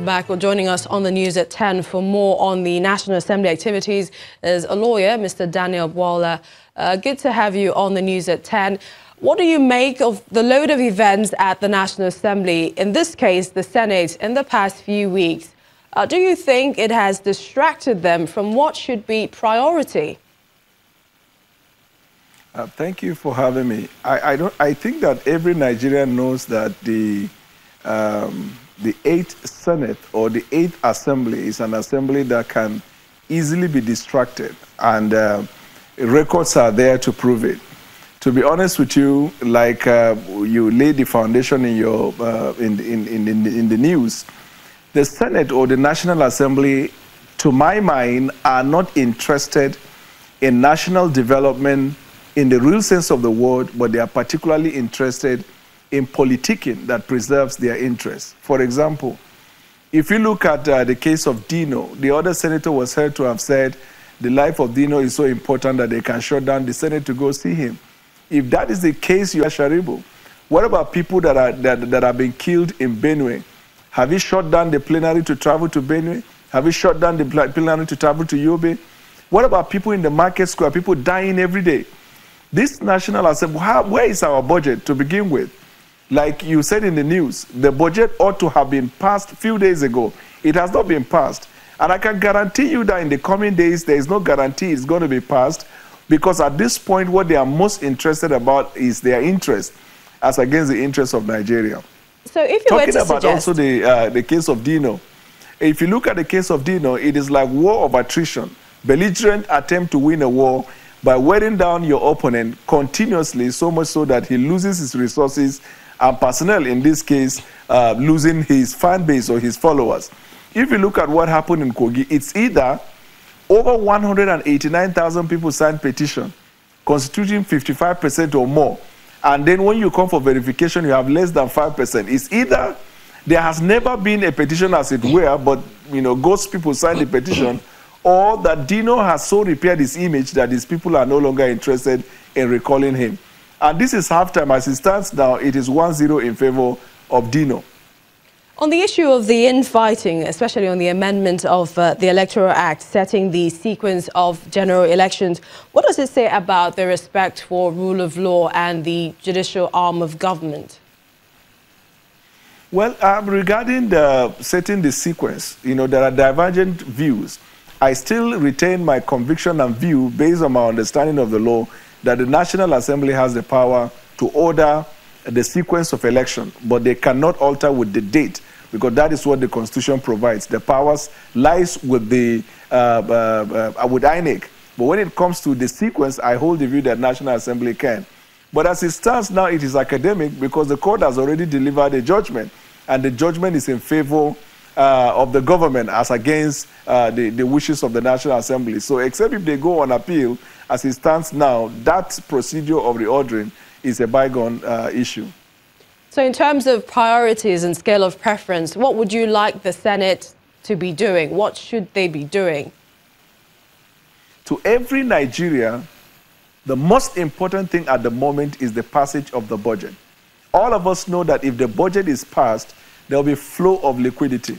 welcome back. Well, joining us on the news at 10 for more on the National Assembly activities is a lawyer, Mr. Daniel Bwala. Good to have you on the news at 10. What do you make of the load of events at the National Assembly, in this case, the Senate, in the past few weeks? Do you think it has distracted them from what should be priority? Thank you for having me. I think that every Nigerian knows that the 8th Senate or the 8th Assembly is an assembly that can easily be distracted, and records are there to prove it. To be honest with you, like you laid the foundation in your in the news, the Senate or the National Assembly, to my mind, are not interested in national development in the real sense of the word, but they are particularly interested in politicking that preserves their interests. For example, if you look at the case of Dino, the other senator was heard to have said the life of Dino is so important that they can shut down the Senate to go see him. If that is the case, you are Sharibu. What about people that have been killed in Benue? Have you shut down the plenary to travel to Benue? Have you shut down the plenary to travel to Yobe? What about people in the market square, people dying every day? This National Assembly, where is our budget to begin with? Like you said in the news, the budget ought to have been passed a few days ago. It has not been passed. And I can guarantee you that in the coming days, there is no guarantee it's going to be passed, because at this point, what they are most interested about is their interest as against the interest of Nigeria. So if you were to about suggest... also the case of Dino, if you look at the case of Dino, it is like war of attrition. Belligerent attempt to win a war by wearing down your opponent continuously, so much so that he loses his resources and personnel, in this case, losing his fan base or his followers. If you look at what happened in Kogi, it's either over 189,000 people signed petition, constituting 55% or more. And then when you come for verification, you have less than 5%. It's either there has never been a petition, as it were, but ghost people signed the petition, or that Dino has so repaired his image that his people are no longer interested in recalling him. And this is halftime. As it stands now, it is 1-0 in favor of Dino. On the issue of the infighting, especially on the amendment of the Electoral Act, setting the sequence of general elections, what does it say about the respect for rule of law and the judicial arm of government? Well, regarding setting the sequence, there are divergent views. I still retain my conviction and view, based on my understanding of the law, that the National Assembly has the power to order the sequence of election, but they cannot alter with the date, because that is what the Constitution provides. The powers lies with the with INEC. But when it comes to the sequence, I hold the view that National Assembly can. But as it stands now, it is academic, because the court has already delivered a judgment, and the judgment is in favor of the government as against the wishes of the National Assembly. So except if they go on appeal, as it stands now, that procedure of reordering is a bygone issue. So in terms of priorities and scale of preference, what would you like the Senate to be doing? What should they be doing? To every Nigerian, the most important thing at the moment is the passage of the budget. All of us know that if the budget is passed, there will be flow of liquidity.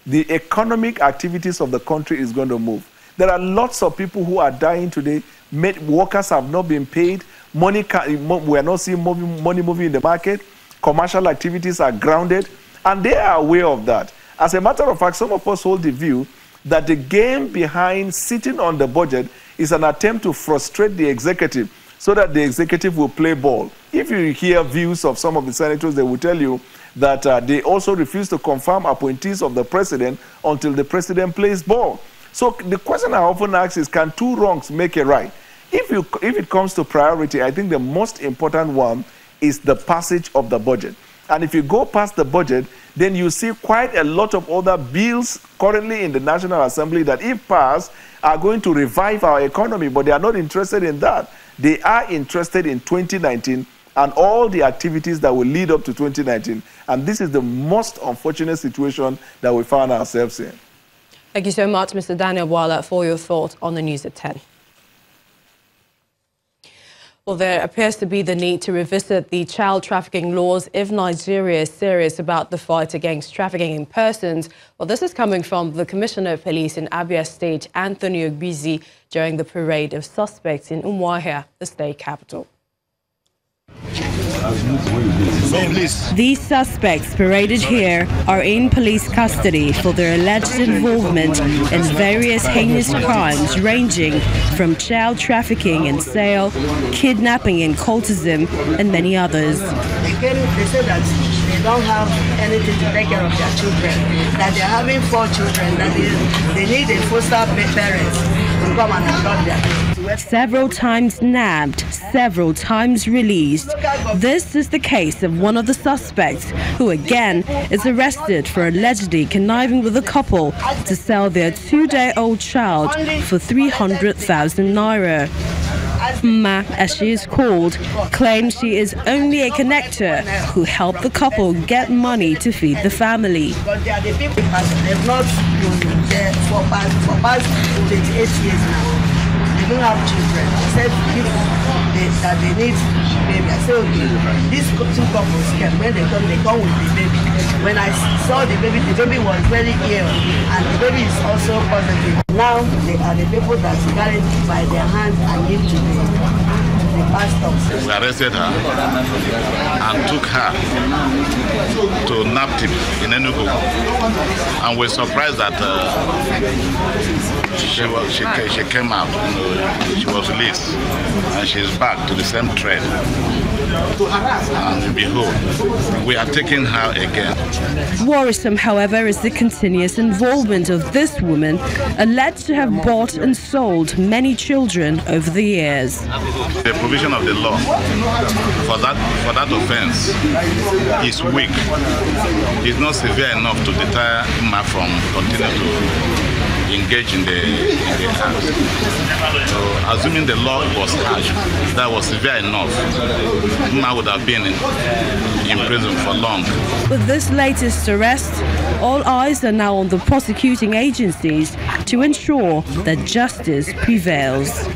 The economic activities of the country is going to move. There are lots of people who are dying today. Workers have not been paid. We are not seeing money moving in the market. Commercial activities are grounded, and they are aware of that. As a matter of fact, some of us hold the view that the game behind sitting on the budget is an attempt to frustrate the executive so that the executive will play ball. If you hear views of some of the senators, they will tell you that they also refuse to confirm appointees of the president until the president plays ball. So the question I often ask is, can two wrongs make a right? If it comes to priority, I think the most important one is the passage of the budget. And if you go past the budget, then you see quite a lot of other bills currently in the National Assembly that, if passed, are going to revive our economy, but they are not interested in that. They are interested in 2019 and all the activities that will lead up to 2019. And this is the most unfortunate situation that we found ourselves in. Thank you so much, Mr. Daniel Bwala, for your thoughts on the news at 10. Well, there appears to be the need to revisit the child trafficking laws if Nigeria is serious about the fight against trafficking in persons. Well, this is coming from the Commissioner of Police in Abia State, Anthony Ogbizi, during the parade of suspects in Umuahia, the state capital. These suspects paraded here are in police custody for their alleged involvement in various heinous crimes ranging from child trafficking and sale, kidnapping and cultism, and many others. They said that they don't have anything to take care of their children, that they're having 4 children, that they need a foster parents to come and adopt their children. Several times nabbed, several times released. This is the case of one of the suspects who again is arrested for allegedly conniving with a couple to sell their 2-day-old child for 300,000 naira. Ma, as she is called, claims she is only a connector who helped the couple get money to feed the family. But they are the people they've not been there for past 28 years now. They don't have children. I said that they need baby. I said, okay, these 2 couples came. When they come with the baby. When I saw the baby was very ill, and the baby is also positive. Now they are the people that carry it by their hands and give to the pastors. We arrested her and took her to NAPTIP in Enugu, and we're surprised that she came out. She was released, and she's back to the same trade. And behold, we are taking her again. Worrisome, however, is the continuous involvement of this woman, alleged to have bought and sold many children over the years. The provision of the law for that offense is weak. It's not severe enough to deter him from continuing to engage in the act. So, assuming the law was harsh, that was severe enough, Mma would have been in prison for long. With this latest arrest, all eyes are now on the prosecuting agencies to ensure that justice prevails.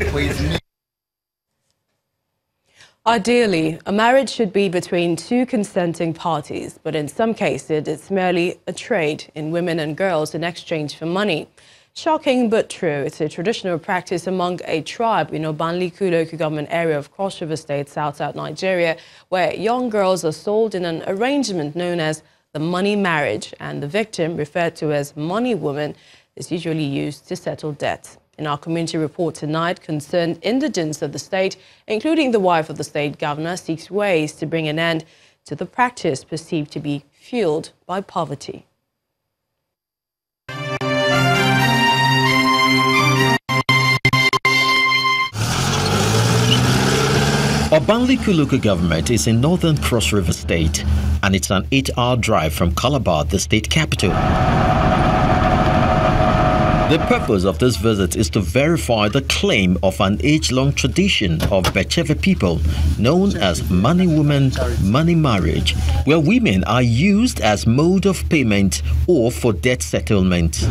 Ideally, a marriage should be between 2 consenting parties, but in some cases, it's merely a trade in women and girls in exchange for money. Shocking but true, it's a traditional practice among a tribe in Obanliku local government area of Cross River State, South Nigeria, where young girls are sold in an arrangement known as the money marriage, and the victim, referred to as money woman, is usually used to settle debts. In our community report tonight, concerned indigents of the state, including the wife of the state governor, seeks ways to bring an end to the practice perceived to be fueled by poverty. Obanliku local government is in northern Cross River State, and it's an 8-hour drive from Calabar, the state capital. The purpose of this visit is to verify the claim of an age-long tradition of Becheve people known as money woman, money marriage, where women are used as mode of payment or for debt settlement.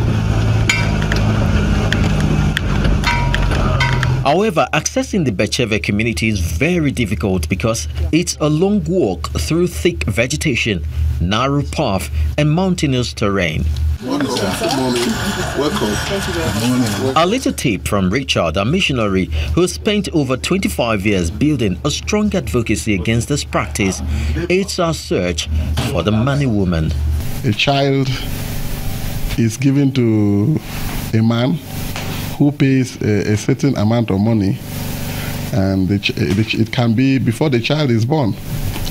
However, accessing the Becheve community is very difficult because it's a long walk through thick vegetation, narrow path, and mountainous terrain. Welcome. Good morning. Welcome. Thank you. A little tip from Richard, a missionary who spent over 25 years building a strong advocacy against this practice, aids our search for the money woman. A child is given to a man who pays a certain amount of money, and it can be before the child is born.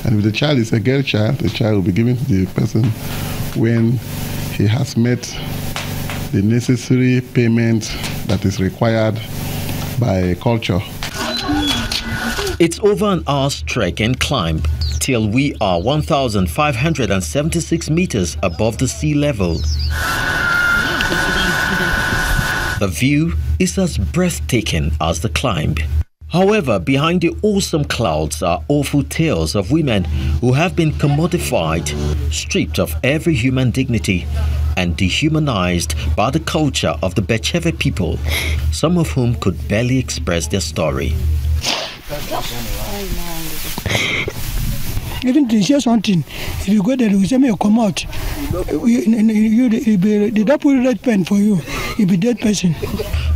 And if the child is a girl child, the child will be given to the person when he has met the necessary payment that is required by culture. It's over an hour's trek and climb till we are 1,576 meters above the sea level. The view is as breathtaking as the climb. However, behind the awesome clouds are awful tales of women who have been commodified, stripped of every human dignity, and dehumanized by the culture of the Becheve people, some of whom could barely express their story. Even to share something, if you go there, you say, "Me, come out." They don't put red pen for you. You'll be dead person.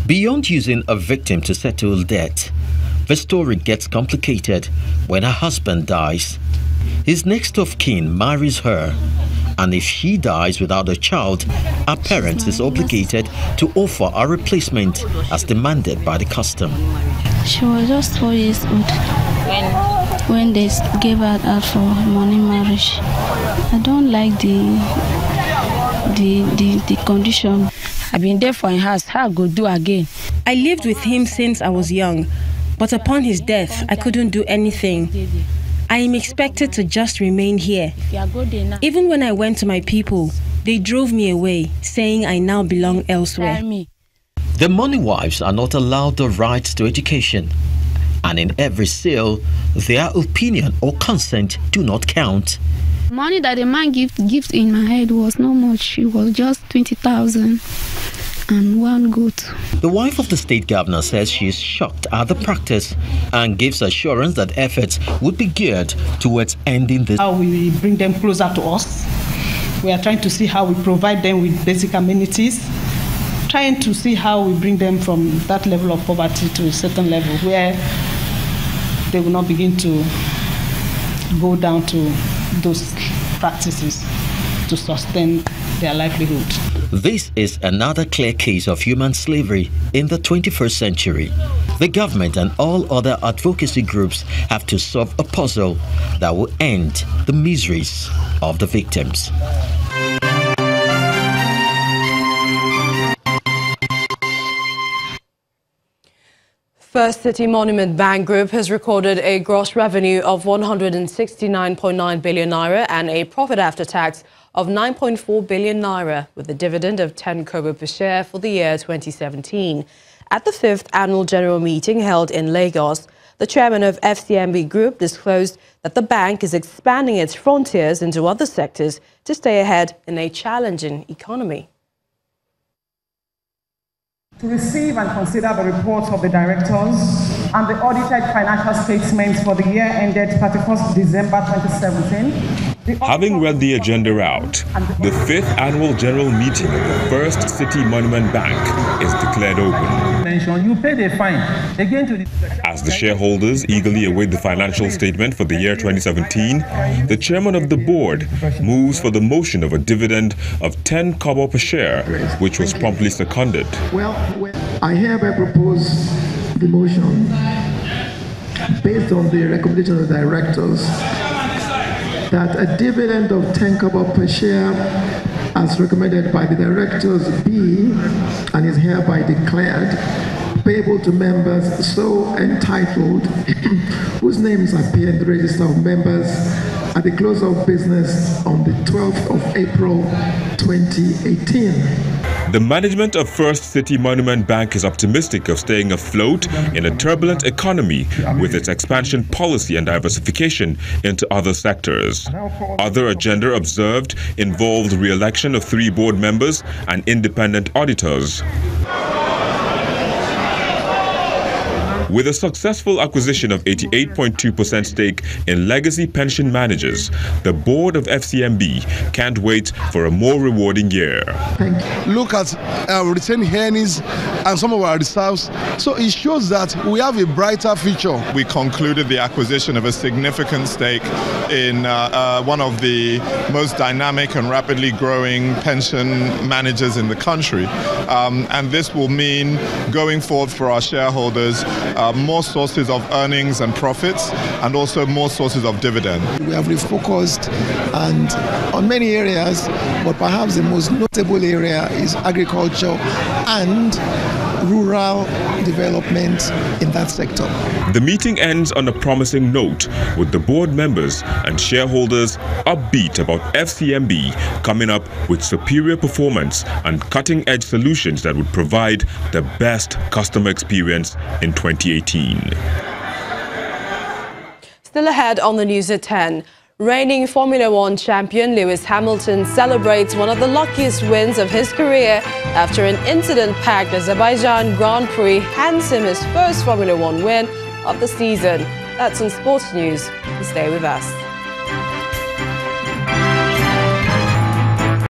Beyond using a victim to settle debt, the story gets complicated when her husband dies. His next of kin marries her, and if she dies without a child, her parents is obligated to offer a replacement as demanded by the custom. She was just 4 years old when they gave her out for money marriage. I don't like the condition. I've been there for a house. How I go do again? I lived with him since I was young, but upon his death, I couldn't do anything. I am expected to just remain here. Even when I went to my people, they drove me away, saying I now belong elsewhere. The money wives are not allowed the right to education, and in every sale, their opinion or consent do not count. Money that the man gives in my head was not much. It was just 20,000 and one goat. The wife of the state governor says she is shocked at the practice and gives assurance that efforts would be geared towards ending this. How we bring them closer to us. We are trying to see how we provide them with basic amenities, trying to see how we bring them from that level of poverty to a certain level where they will not begin to go down to those practices to sustain their livelihood. This is another clear case of human slavery in the 21st century. The government and all other advocacy groups have to solve a puzzle that will end the miseries of the victims. First City Monument Bank Group has recorded a gross revenue of 169.9 billion naira and a profit after tax of 9.4 billion naira, with a dividend of 10 kobo per share for the year 2017. At the 5th annual general meeting held in Lagos, the chairman of FCMB Group disclosed that the bank is expanding its frontiers into other sectors to stay ahead in a challenging economy. To receive and consider the reports of the directors and the audited financial statements for the year ended 31st December 2017. Having read the agenda out, the 5th annual general meeting of the First City Monument Bank is declared open. You paid a fine again to As the shareholders eagerly await the financial statement for the year 2017, the chairman of the board moves for the motion of a dividend of 10 kobo per share, which was promptly seconded. Well, I hereby propose the motion based on the recommendation of the directors that a dividend of 10 kobo per share as recommended by the directors be and is hereby declared payable to members so entitled whose names appear in the register of members at the close of business on the 12th of April 2018. The management of First City Monument Bank is optimistic of staying afloat in a turbulent economy with its expansion policy and diversification into other sectors. Other agenda observed involved re-election of 3 board members and independent auditors. With a successful acquisition of 88.2% stake in legacy pension managers, the board of FCMB can't wait for a more rewarding year. Look at our retained earnings and some of our reserves. So it shows that we have a brighter future. We concluded the acquisition of a significant stake in one of the most dynamic and rapidly growing pension managers in the country. And this will mean, going forward for our shareholders, more sources of earnings and profits, and also more sources of dividend. We have refocused and on many areas, but perhaps the most notable area is agriculture and rural development in that sector. The meeting ends on a promising note, with the board members and shareholders upbeat about FCMB coming up with superior performance and cutting-edge solutions that would provide the best customer experience in 2018. Still ahead on the news at 10. Reigning Formula One champion Lewis Hamilton celebrates one of the luckiest wins of his career after an incident-packed Azerbaijan Grand Prix hands him his first Formula One win of the season. That's on Sports News. Stay with us.